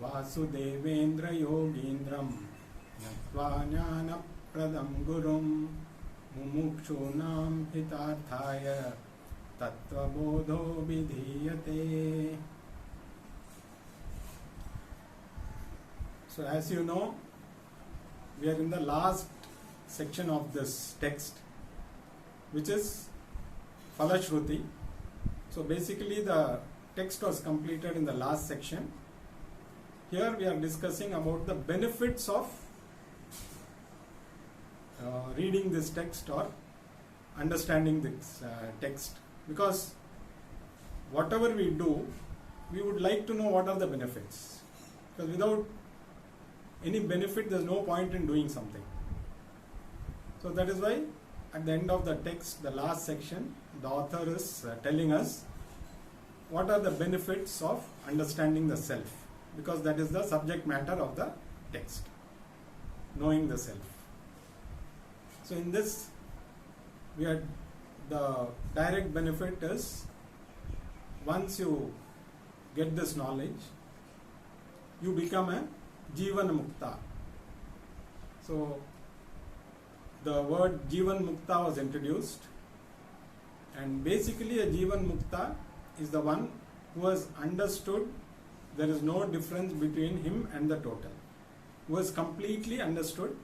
वासुदेवेन्द्र योगीन्द्रं नत्वा ज्ञानप्रदं गुरुं मुमुक्षूणां हितार्थाय तत्त्वबोधो विधीयते. So as you know, we are in the last section of this text, which is Falashruti. So basically the text was completed in the last section. Here we are discussing about the benefits of reading this text or understanding this text, because whatever we do, we would like to know what are the benefits, because without any benefit there is no point in doing something. So that is why at the end of the text, the last section, the author is telling us what are the benefits of understanding the self, because that is the subject matter of the text, knowing the self. So in this, we had the direct benefit is, once you get this knowledge, you become a Jivan Mukta. So the word Jivan Mukta was introduced, and basically a Jivan Mukta is the one who has understood there is no difference between him and the total, who has completely understood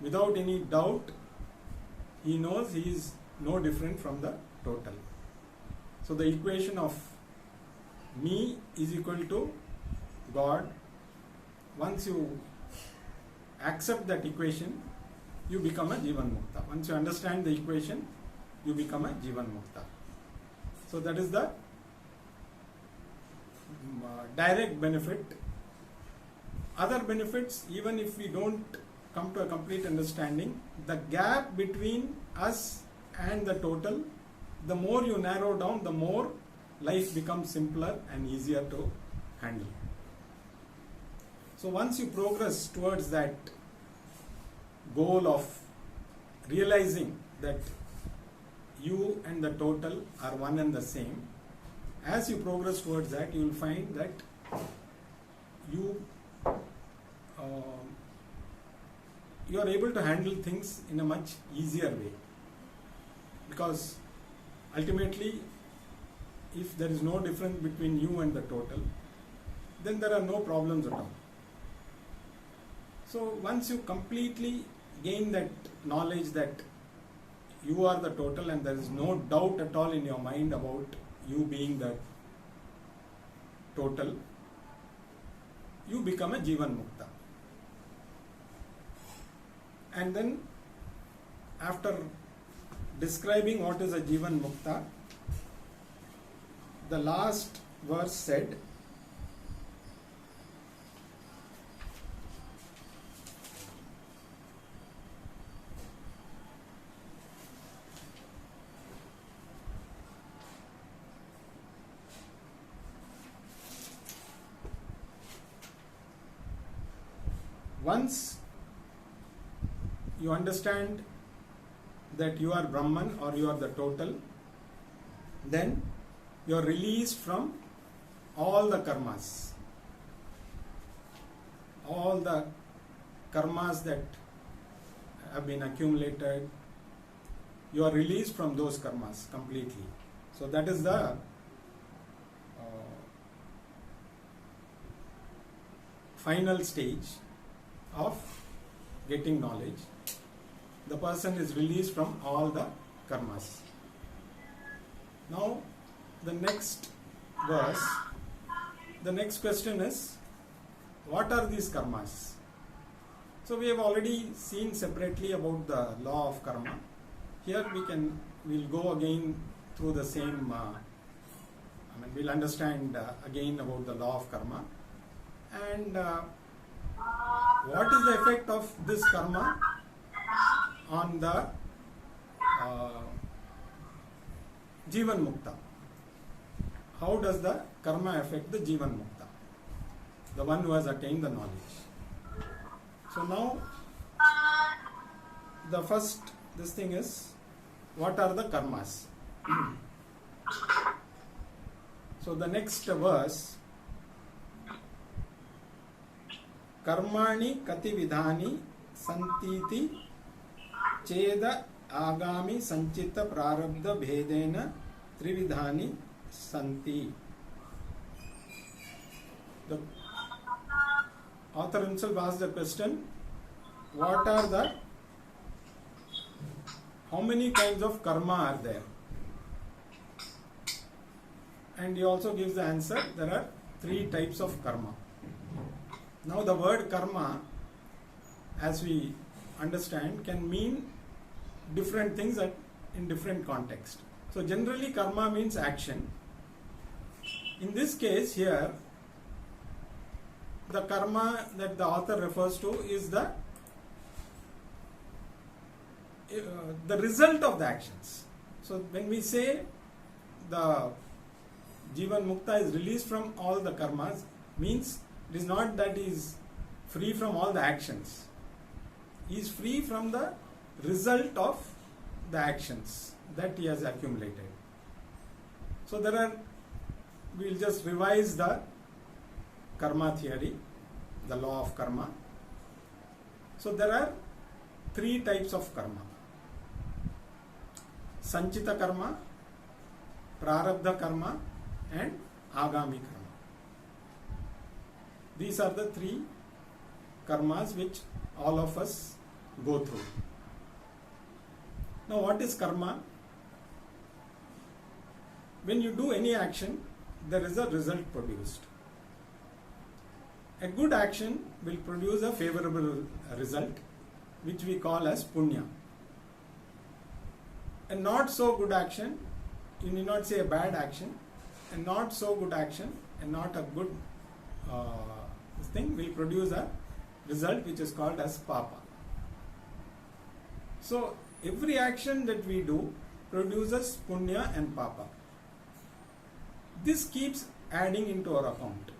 without any doubt. He knows he is no different from the total. So the equation of me is equal to God. Once you accept that equation, you become a Jivan Mukta. Once you understand the equation, you become a Jivan Mukta. So that is the direct benefit. Other benefits, even if we don't come to a complete understanding, the gap between us and the total, the more you narrow down, the more life becomes simpler and easier to handle. So once you progress towards that goal of realizing that you and the total are one and the same, as you progress towards that, you will find that you are able to handle things in a much easier way, because ultimately, if there is no difference between you and the total, then there are no problems at all. So once you completely gain that knowledge that you are the total and there is no doubt at all in your mind about you being the total, you become a Jivan Mukta. And then after describing what is a Jivan Mukta, the last verse said, once you understand that you are Brahman or you are the total, then you are released from all the karmas. All the karmas that have been accumulated, you are released from those karmas completely. So that is the final stage of getting knowledge. The person is released from all the karmas. Now the next verse, the next question is, what are these karmas? So we have already seen separately about the law of karma. Here we'll go again through the same, we'll understand again about the law of karma, and what is the effect of this karma on the Jivan Mukta. How does the karma affect the Jivan Mukta, the one who has attained the knowledge? So now the first, this thing is, what are the karmas? So the next verse कर्माणि कति विधानि सन्तीति चेद आगामि संचित प्रारब्ध भेदेन त्रिविधानि santi. The author himself asked the question, what are the, how many kinds of karma are there? And he also gives the answer, there are 3 types of karma. Now the word karma, as we understand, can mean different things in different contexts. So generally karma means action. In this case here, the karma that the author refers to is the result of the actions. So when we say the Jivan Mukta is released from all the karmas, means it is not that he is free from all the actions. He is free from the result of the actions that he has accumulated. So there are, we will just revise the karma theory, the law of karma. So there are 3 types of karma: Sanchita karma, Prarabdha karma and Agami karma. These are the 3 karmas which all of us go through. Now what is karma? When you do any action, there is a result produced. A good action will produce a favorable result, which we call as punya. A not so good action, you need not say a bad action, a not so good action, and not a good thing will produce a result which is called as papa. So every action that we do produces punya and papa. This keeps adding into our account.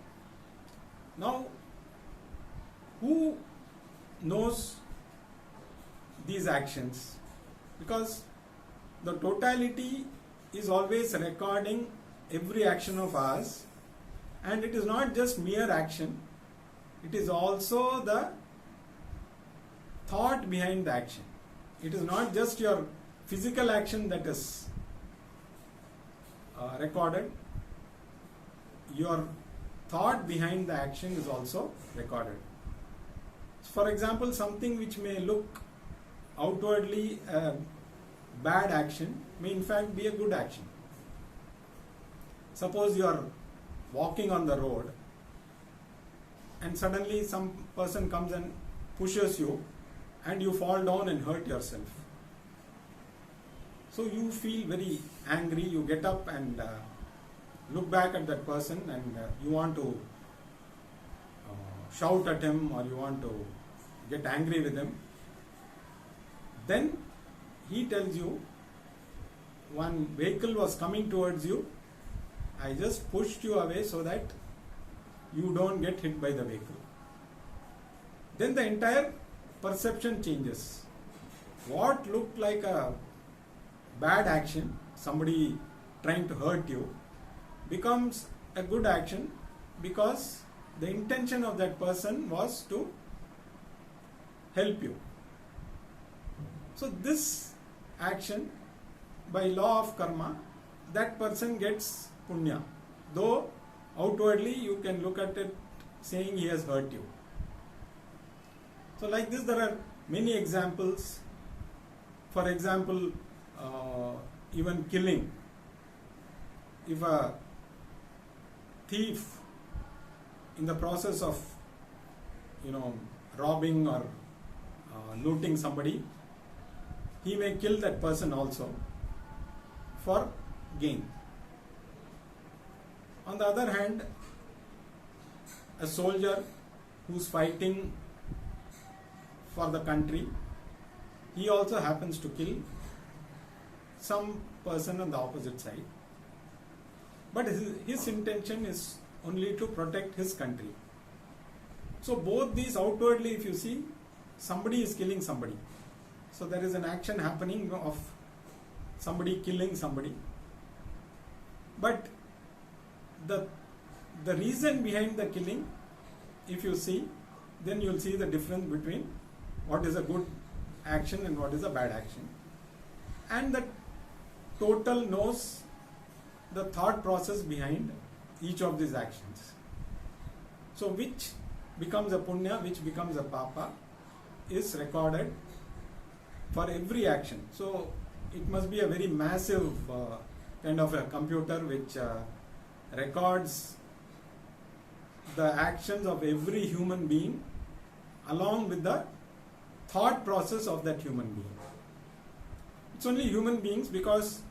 Now, who knows these actions? Because the totality is always recording every action of ours, and it is not just mere action, it is also the thought behind the action. It is not just your physical action that is recorded, your thought behind the action is also recorded. For example, something which may look outwardly a bad action may in fact be a good action. Suppose you are walking on the road and suddenly some person comes and pushes you and you fall down and hurt yourself. So you feel very angry, you get up and look back at that person and you want to shout at him or you want to get angry with him. Then he tells you, one vehicle was coming towards you, I just pushed you away so that you don't get hit by the vehicle. Then the entire perception changes. What looked like a bad action, somebody trying to hurt you, becomes a good action because the intention of that person was to help you. So this action, by law of karma, that person gets punya, though outwardly you can look at it saying he has hurt you. So like this there are many examples. For example, even killing. If a thief in the process of robbing or looting somebody, he may kill that person also for gain. On the other hand, a soldier who's fighting for the country, he also happens to kill some person on the opposite side, but his intention is only to protect his country. So both these outwardly, if you see, somebody is killing somebody. So there is an action happening of somebody killing somebody. But the reason behind the killing, if you see, then you'll see the difference between what is a good action and what is a bad action. And the total knows the thought process behind each of these actions. So which becomes a punya, which becomes a papa, is recorded for every action. So it must be a very massive kind of a computer which records the actions of every human being along with the thought process of that human being. It's only human beings because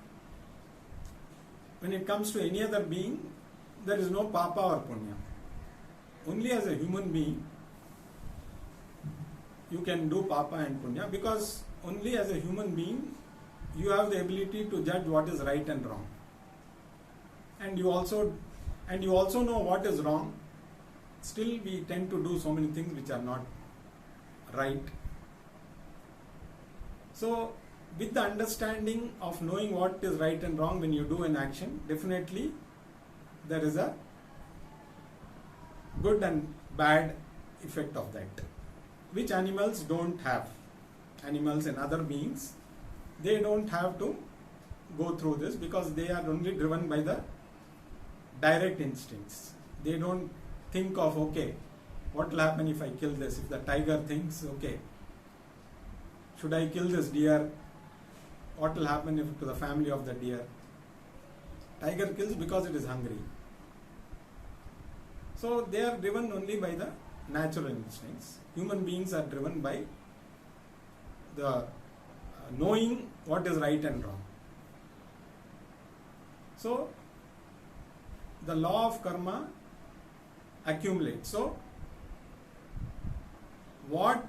when it comes to any other being, there is no papa or punya. Only as a human being you can do papa and punya, because only as a human being you have the ability to judge what is right and wrong. And you also know what is wrong. Still we tend to do so many things which are not right. So with the understanding of knowing what is right and wrong when you do an action, definitely there is a good and bad effect of that, which animals don't have. Animals and other beings, they don't have to go through this because they are only driven by the direct instincts. They don't think of, okay, what will happen if I kill this? If the tiger thinks, okay, should I kill this deer? What will happen to the family of the deer? Tiger kills because it is hungry. So they are driven only by the natural instincts. Human beings are driven by the knowing what is right and wrong. So the law of karma accumulates. So what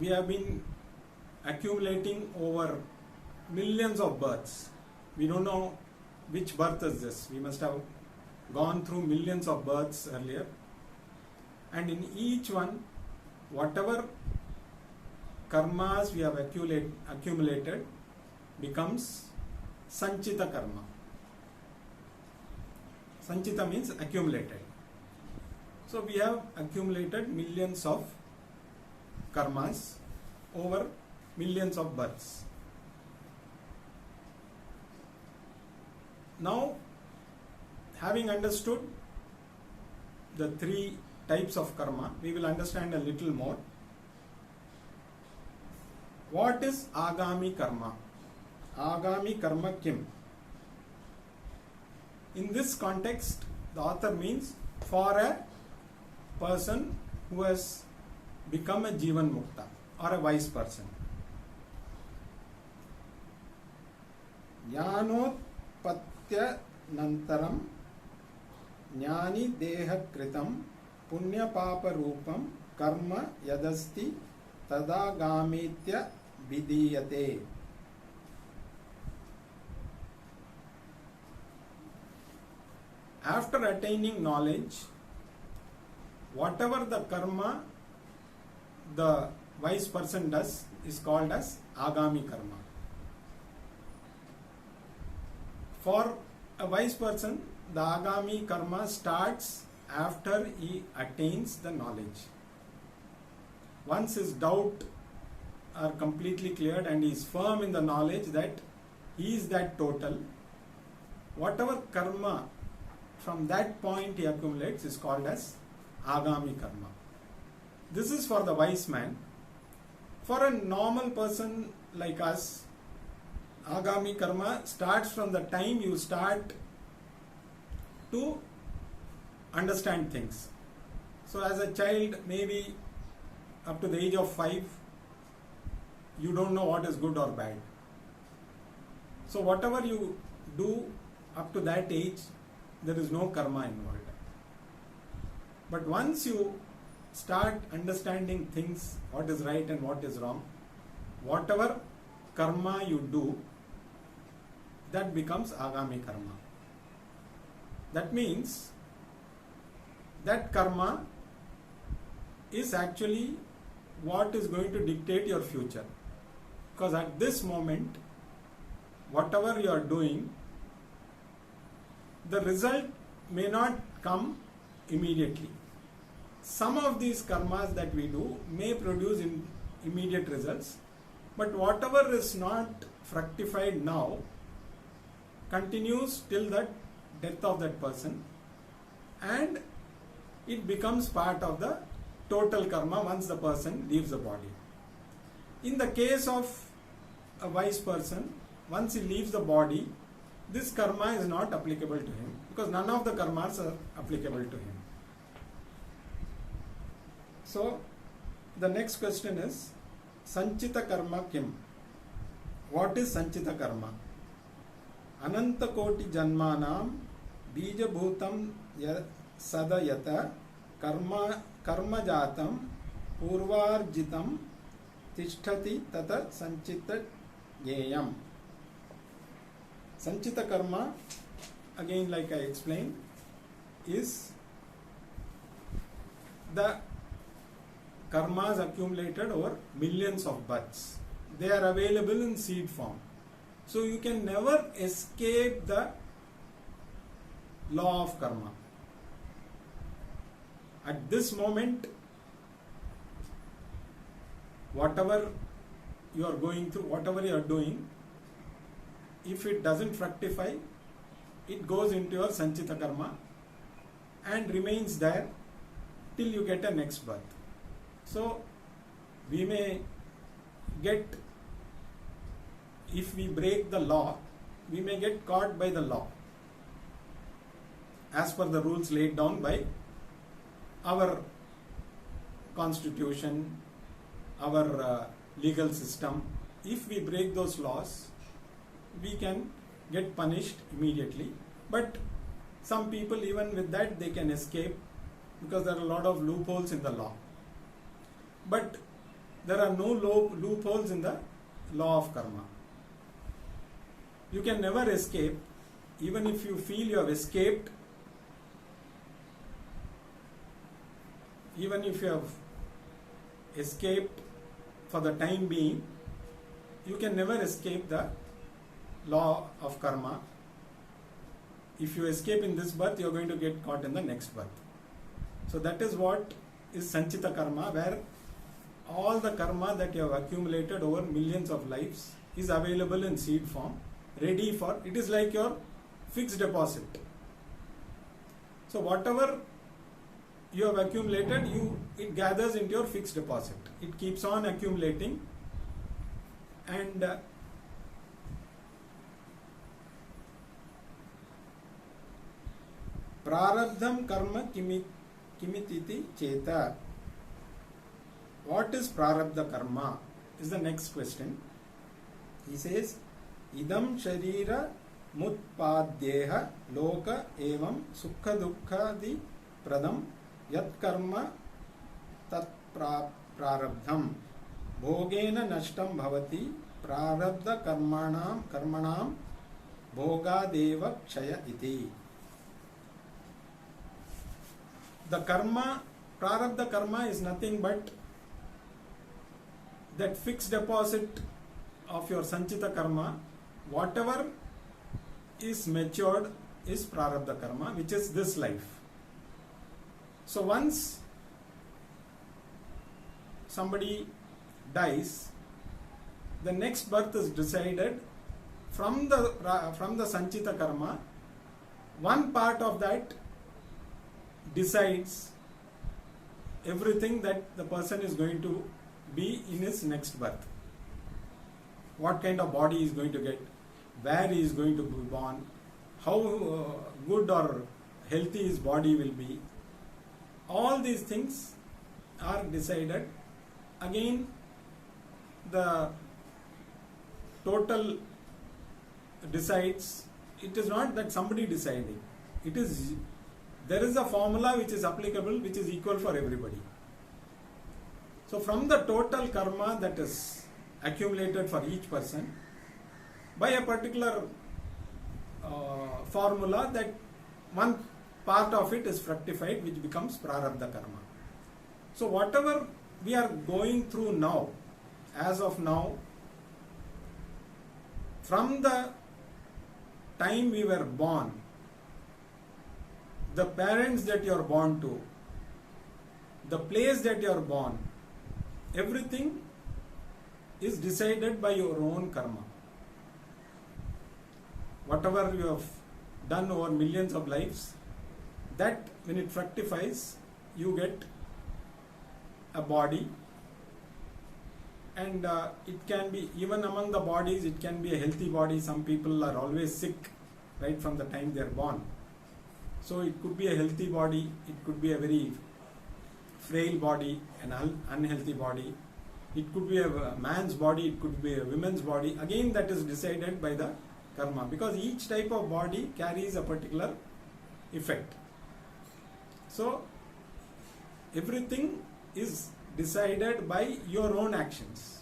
we have been accumulating over millions of births, we don't know which birth is this. We must have gone through millions of births earlier, and in each one, whatever karmas we have accumulated becomes sanchita karma. Sanchita means accumulated. So we have accumulated millions of karmas over millions of births. Now, having understood the three types of karma, we will understand a little more. What is agami karma? Agami karma kim? In this context, the author means for a person who has become a Jivan Mukta or a wise person. Jnanotpatya nantaram jnani deha kritam punya papa rupam karma yadasti tadagamitya vidiyate. After attaining knowledge, whatever the karma the wise person does is called as agami karma. For a wise person, the agami karma starts after he attains the knowledge. Once his doubt are completely cleared and he is firm in the knowledge that he is that total, whatever karma from that point he accumulates is called as agami karma. This is for the wise man. For a normal person like us, agami karma starts from the time you start to understand things. So as a child, maybe up to the age of 5, you don't know what is good or bad. So whatever you do up to that age, there is no karma involved. But once you start understanding things, what is right and what is wrong, whatever karma you do, that becomes agami karma. That means that karma is actually what is going to dictate your future. Because at this moment, whatever you are doing, the result may not come immediately. some of these karmas that we do may produce immediate results, but whatever is not fructified now continues till the death of that person, and it becomes part of the total karma once the person leaves the body. In the case of a wise person, once he leaves the body, this karma is not applicable to him, because none of the karmas are applicable to him. So the next question is, Sanchita karma kim? What is Sanchita karma? Ananta koti janmanam bija bhutam sadayata karma jatam purvarjitam tishtati tata sanchita yeyam. Sanchita karma, again like I explained, is the karmas accumulated over millions of births. They are available in seed form. So you can never escape the law of karma. At this moment, whatever you are going through, whatever you are doing, if it doesn't fructify, it goes into your Sanchita karma and remains there till you get a next birth. So we may get, if we break the law, we may get caught by the law as per the rules laid down by our constitution, our legal system. If we break those laws, we can get punished immediately. But some people, even with that, they can escape, because there are a lot of loopholes in the law. But there are no loopholes in the law of karma. You can never escape. Even if you feel you have escaped, even if you have escaped for the time being, you can never escape the law of karma. If you escape in this birth, you are going to get caught in the next birth. So that is what is Sanchita karma, where all the karma that you have accumulated over millions of lives is available in seed form, ready for, it is like your fixed deposit. So whatever you have accumulated, it gathers into your fixed deposit. It keeps on accumulating, and prarabdham karma kimititi cheta. What is prarabdha karma is the next question. He says, idam sharira mutpadyeha loka evam sukha dukkhadi pradam yat karma tat prarabdham bhogena nashtam bhavati prarabdha karmanam bhogadeva kshaya iti. The karma, prarabdha karma, is nothing but that fixed deposit of your Sanchita karma. Whatever is matured is prarabdha karma, which is this life. So once somebody dies, the next birth is decided from the Sanchita karma. One part of that decides everything that the person is going to be in his next birth. What kind of body he is going to get, where he is going to be born, how good or healthy his body will be. All these things are decided. Again, the total decides. It is not that somebody deciding. It is, there is a formula which is applicable, which is equal for everybody. So from the total karma that is accumulated for each person, by a particular formula, that one part of it is fructified, which becomes prarabdha karma. So whatever we are going through now, as of now, from the time we were born, the parents that you are born to, the place that you are born, everything is decided by your own karma. Whatever you have done over millions of lives, that when it fructifies, you get a body, and it can be, even among the bodies, it can be a healthy body. Some people are always sick right from the time they are born. So it could be a healthy body, it could be a very frail body, an unhealthy body. It could be a man's body, it could be a woman's body. Again, that is decided by the karma, because each type of body carries a particular effect. So everything is decided by your own actions.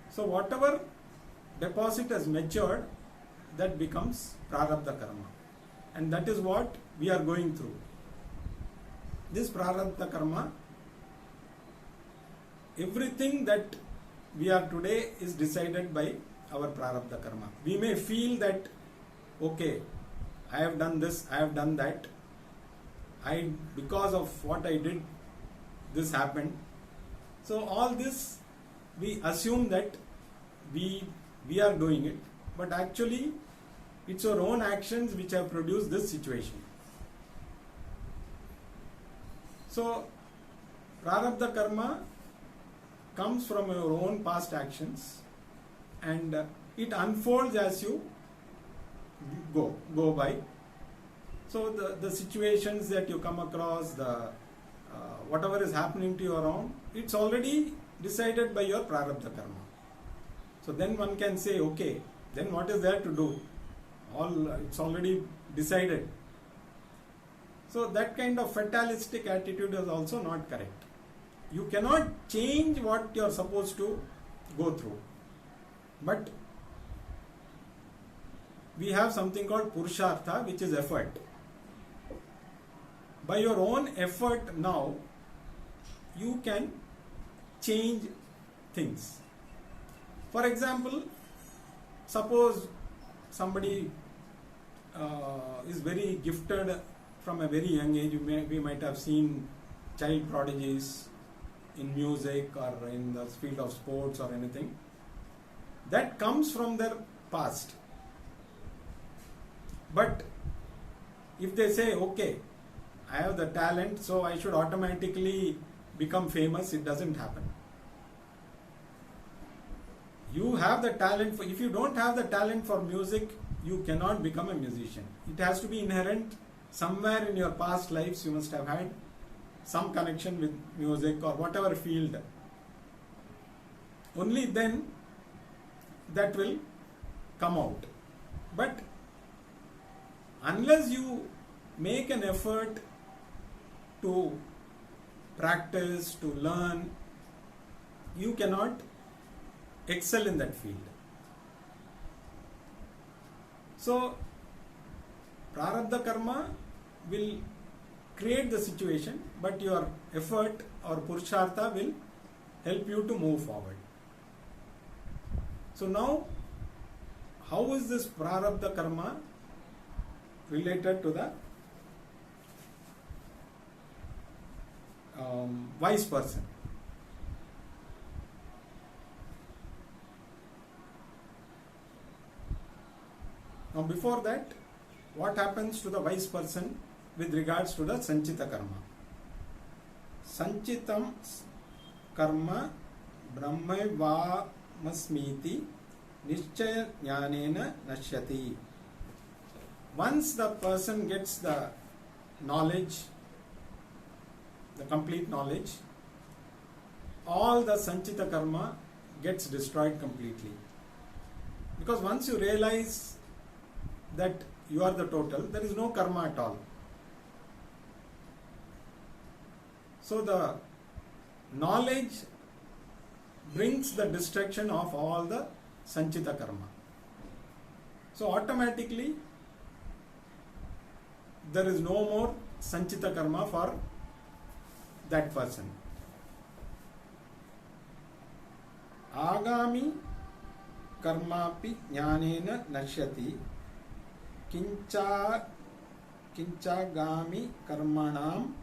So whatever deposit has matured, that becomes prarabdha karma, and that is what we are going through. This prarabdha karma, everything that we are today is decided by our prarabdha karma. We may feel that, okay, I have done this, I have done that, because of what I did, this happened. So all this, we assume that we are doing it, but actually it's our own actions which have produced this situation. So prarabdha karma comes from your own past actions, and it unfolds as you go by. So the situations that you come across, the whatever is happening to you around, it's already decided by your prarabdha karma. So then one can say, okay, then what is there to do? It's already decided. So that kind of fatalistic attitude is also not correct. You cannot change what you are supposed to go through. But we have something called purushartha, which is effort. By your own effort now, you can change things. For example, suppose somebody is very gifted from a very young age. We might have seen child prodigies in music or in the field of sports or anything. That comes from their past. But if they say, okay, I have the talent, so I should automatically become famous, it doesn't happen. You have the talent if you don't have the talent for music, you cannot become a musician. It has to be inherent. Somewhere in your past lives you must have had some connection with music or whatever field. Only then that will come out. But unless you make an effort to practice, to learn, you cannot excel in that field. So prarabdha karma will create the situation, but your effort or purushartha will help you to move forward. So now, how is this prarabdha karma related to the wise person? Now before that, what happens to the wise person with regards to the sanchita karma? Sanchitam karma brahmaivamasmiti nischaya jnanena nashyati. Once the person gets the knowledge, the complete knowledge, all the sanchita karma gets destroyed completely. Because once you realize that you are the total, there is no karma at all. So the knowledge brings the destruction of all the sanchita karma. So automatically there is no more sanchita karma for that person. Agami karmapi jnanena nashyati kinchagami karmanam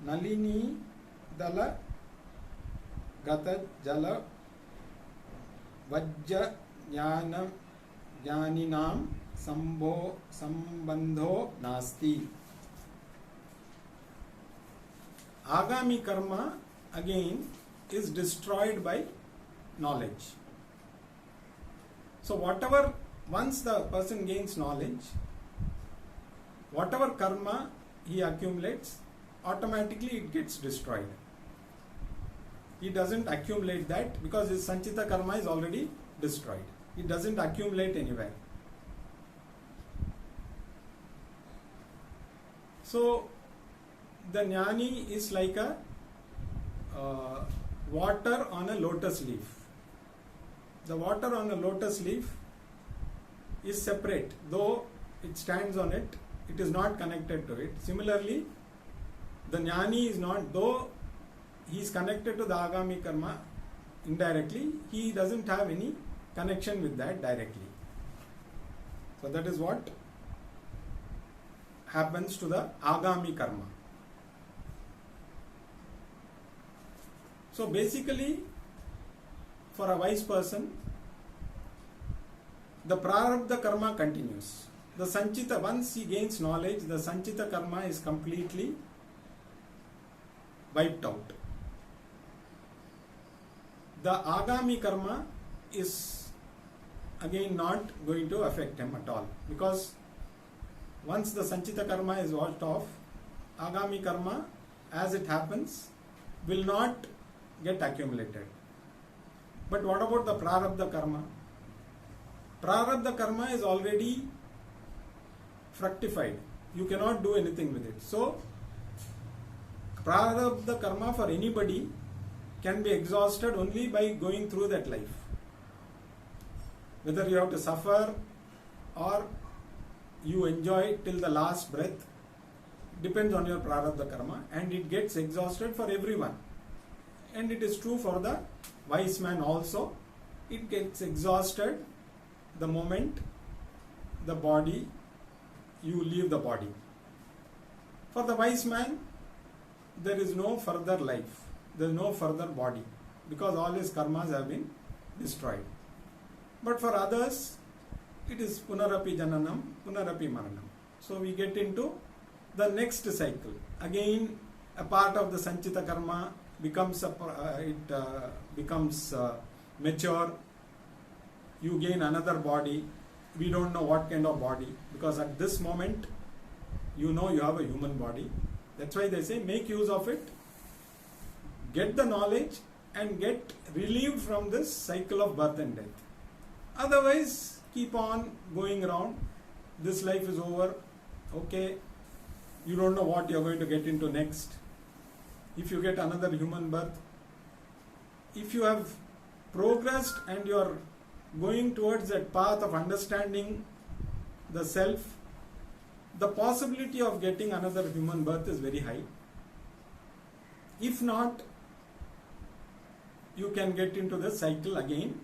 Nalini Dala Gata Jala Vajja Jnaninam Sambandho Nasti. Agami karma again is destroyed by knowledge. So whatever, once the person gains knowledge, whatever karma he accumulates, automatically it gets destroyed. He doesn't accumulate that because his sanchita karma is already destroyed. It doesn't accumulate anywhere. So the jnani is like a water on a lotus leaf. The water on a lotus leaf is separate. Though it stands on it, it is not connected to it. Similarly, the jnani is not, though he is connected to the agami karma indirectly, he doesn't have any connection with that directly. So that is what happens to the agami karma. So basically, for a wise person, the prarabdha karma continues. The sanchita, once he gains knowledge, the sanchita karma is completely wiped out. The agami karma is again not going to affect him at all, because once the sanchita karma is washed off, agami karma, as it happens, will not get accumulated. But what about the prarabdha karma? Prarabdha karma is already fructified. You cannot do anything with it. So prarabdha karma for anybody can be exhausted only by going through that life. Whether you have to suffer or you enjoy till the last breath, depends on your prarabdha karma, and it gets exhausted for everyone. And it is true for the wise man also. It gets exhausted the moment the body, you leave the body. For the wise man, there is no further life, there is no further body, because all his karmas have been destroyed. But for others, it is punarapi jananam, punarapi maranam. So we get into the next cycle. Again, a part of the sanchita karma becomes mature. You gain another body. We don't know what kind of body, because at this moment you know you have a human body. That's why they say make use of it, get the knowledge, and get relieved from this cycle of birth and death. Otherwise, keep on going around. This life is over. Okay, you don't know what you're going to get into next. If you get another human birth, if you have progressed and you are going towards that path of understanding the self, the possibility of getting another human birth is very high. If not, you can get into the cycle again,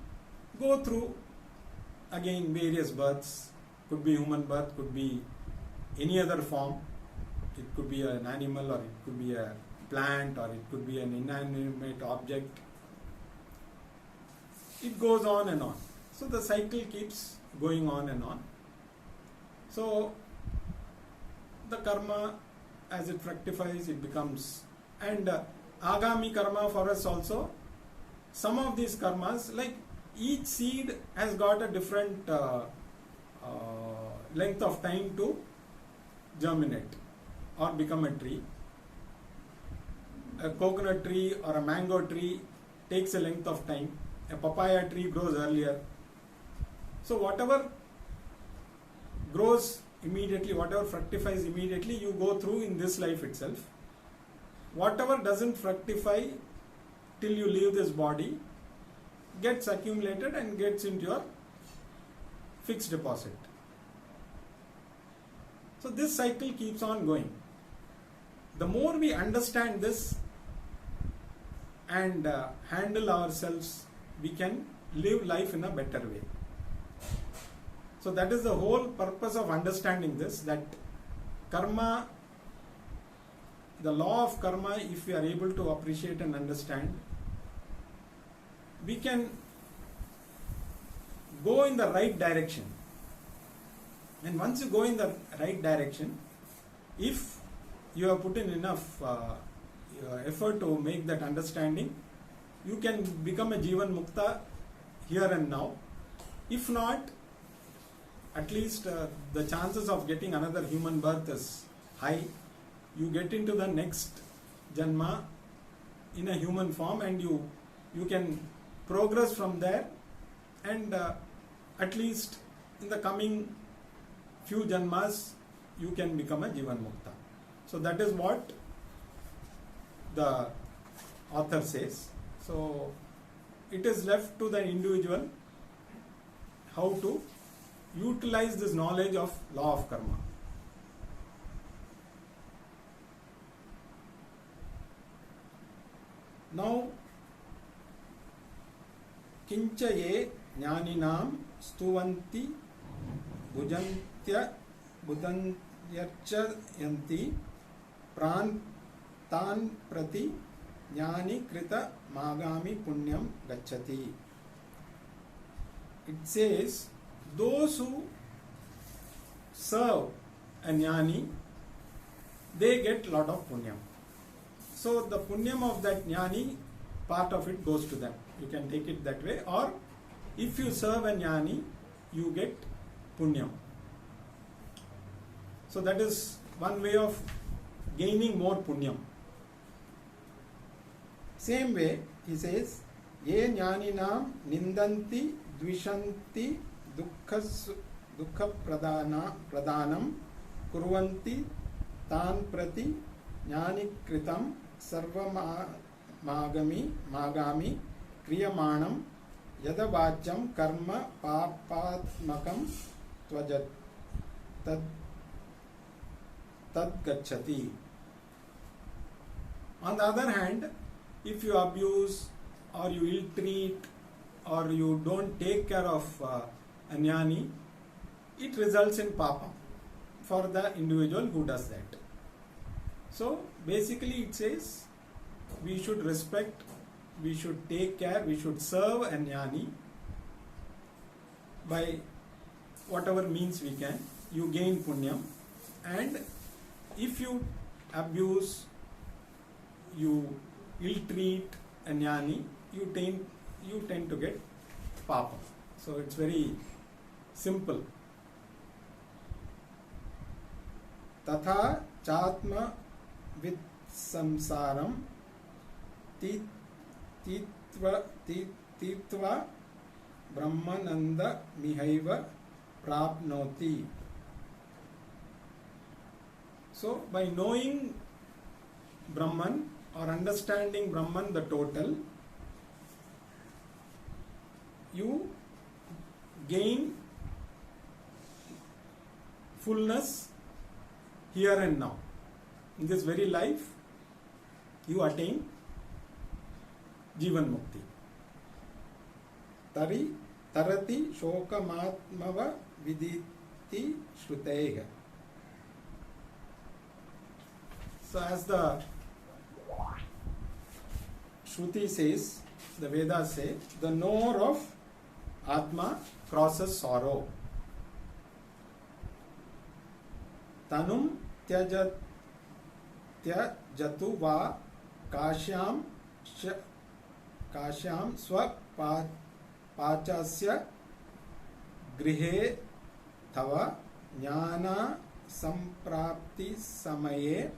go through again various births. Could be human birth, could be any other form. It could be an animal, or it could be a plant, or it could be an inanimate object. It goes on and on. So the cycle keeps going on and on. So the karma, as it fructifies, it becomes, and agami karma for us also, some of these karmas, like each seed has got a different length of time to germinate or become a tree. A coconut tree or a mango tree takes a length of time. A papaya tree grows earlier. So whatever grows immediately, whatever fructifies immediately, you go through in this life itself. Whatever doesn't fructify till you leave this body gets accumulated and gets into your fixed deposit. So this cycle keeps on going. The more we understand this and handle ourselves, we can live life in a better way. So that is the whole purpose of understanding this, that karma the law of karma, if we are able to appreciate and understand, we can go in the right direction. And once you go in the right direction, if you have put in enough effort to make that understanding, you can become a Jivan Mukta here and now. If not, at least the chances of getting another human birth is high. You get into the next Janma in a human form, and you can progress from there, and at least in the coming few Janmas you can become a Jivan Mukta. So that is what the author says. So it is left to the individual how to utilize this knowledge of law of karma. Now, kincha ye jnaninam stuvanti budantyarchayanti prantan prati jnani krita magami punyam gacchati. It says, those who serve a jnani, they get lot of punyam. So the punyam of that jnani, part of it goes to them. You can take it that way. Or if you serve a jnani, you get punyam. So that is one way of gaining more punyam. Same way, he says, ye jnaninam nindanti dvishanti dukkha pradanam kurvanti tan prati jnani kritam sarva magami kriyamanam yadavacham karma papatmakam tvajat tad gacchati. On the other hand, if you abuse or you ill-treat or you don't take care of a jnani, it results in papa for the individual who does that. So basically it says we should respect, we should take care, we should serve a jnani by whatever means we can. You gain punyam, and if you abuse, you ill-treat a jnani, you tend to get papa. So it's very simple. Tatha chatma vid samsaram titva brahmananda mihaiva prapnoti. So by knowing Brahman or understanding Brahman, the total, you gain fullness here and now. In this very life, you attain Jivan Mukti. Tarati shokamatmava viditi shruteiha. So as the Shruti says, the Vedas say, the knower of Atma crosses sorrow. Tanum tyajatu va kashyam swa pachasya grihe tava jnana samprapti samaye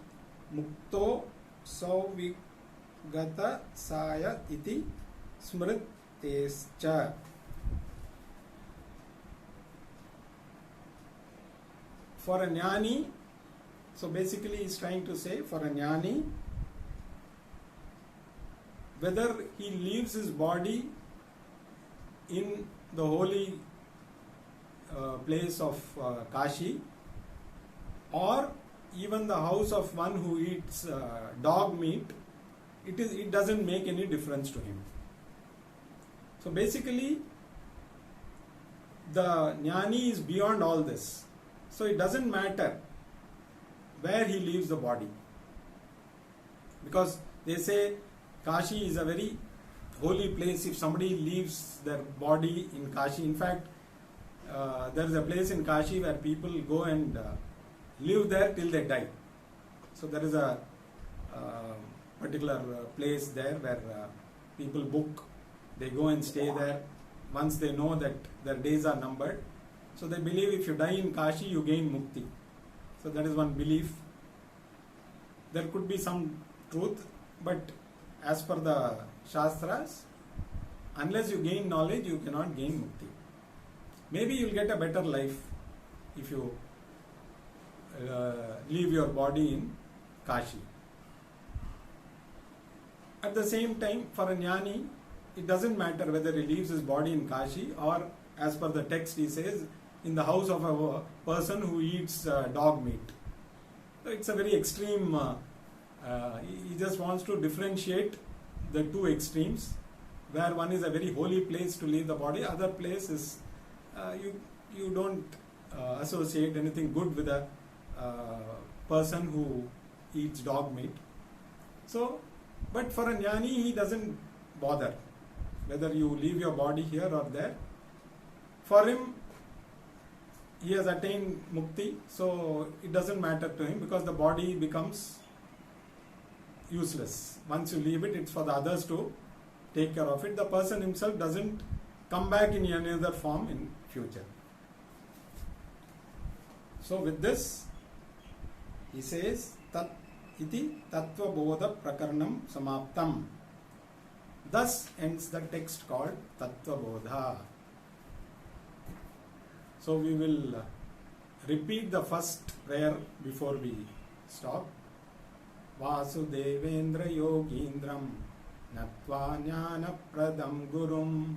mukto sauvigata saya iti smritescha. For a jnani, so basically he is trying to say, for a jnani, whether he leaves his body in the holy place of Kashi, or even the house of one who eats dog meat, it doesn't make any difference to him. So basically, the jnani is beyond all this. So it doesn't matter where he leaves the body. because they say Kashi is a very holy place. If somebody leaves their body in Kashi, in fact, there is a place in Kashi where people go and live there till they die. So there is a particular place there where people book, they go and stay there once they know that their days are numbered. So they believe if you die in Kashi, you gain mukti. So that is one belief. There could be some truth, but as per the Shastras, unless you gain knowledge, you cannot gain mukti. Maybe you will get a better life if you leave your body in Kashi. At the same time, for a jnani, it doesn't matter whether he leaves his body in Kashi or, as per the text, he says, in the house of a person who eats dog meat. So it's a very extreme, he just wants to differentiate the two extremes, where one is a very holy place to leave the body, other place is, you don't associate anything good with a person who eats dog meat. So, but for a jnani, he doesn't bother whether you leave your body here or there. For him, he has attained mukti, so it doesn't matter to him because the body becomes useless. Once you leave it, it's for the others to take care of it. The person himself doesn't come back in any other form in future. So with this, he says, Tat iti Tattva Bodah Prakarnam Samaptam. Thus ends the text called Tattva Bodah. So we will repeat the first prayer before we stop. Vasudevendra Yogindram Natva Jnana Pradam Gurum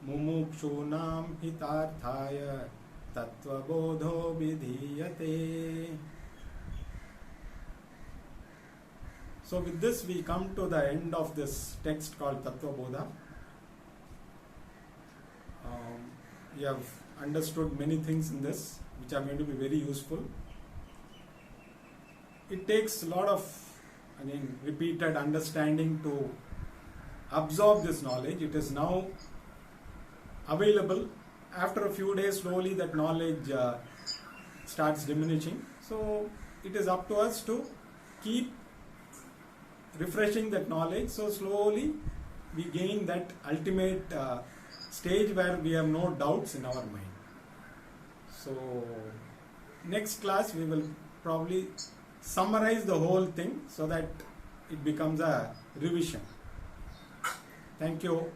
Mumukshunam Hitarthaya Tattva Bodho Vidhiyate. So with this we come to the end of this text called Tattva Bodah. We have understood many things in this which are going to be very useful. It takes a lot of repeated understanding to absorb this knowledge. It is now available. After a few days, slowly that knowledge starts diminishing. So it is up to us to keep refreshing that knowledge. So slowly we gain that ultimate stage where we have no doubts in our mind. So next class we will probably summarize the whole thing so that it becomes a revision. Thank you.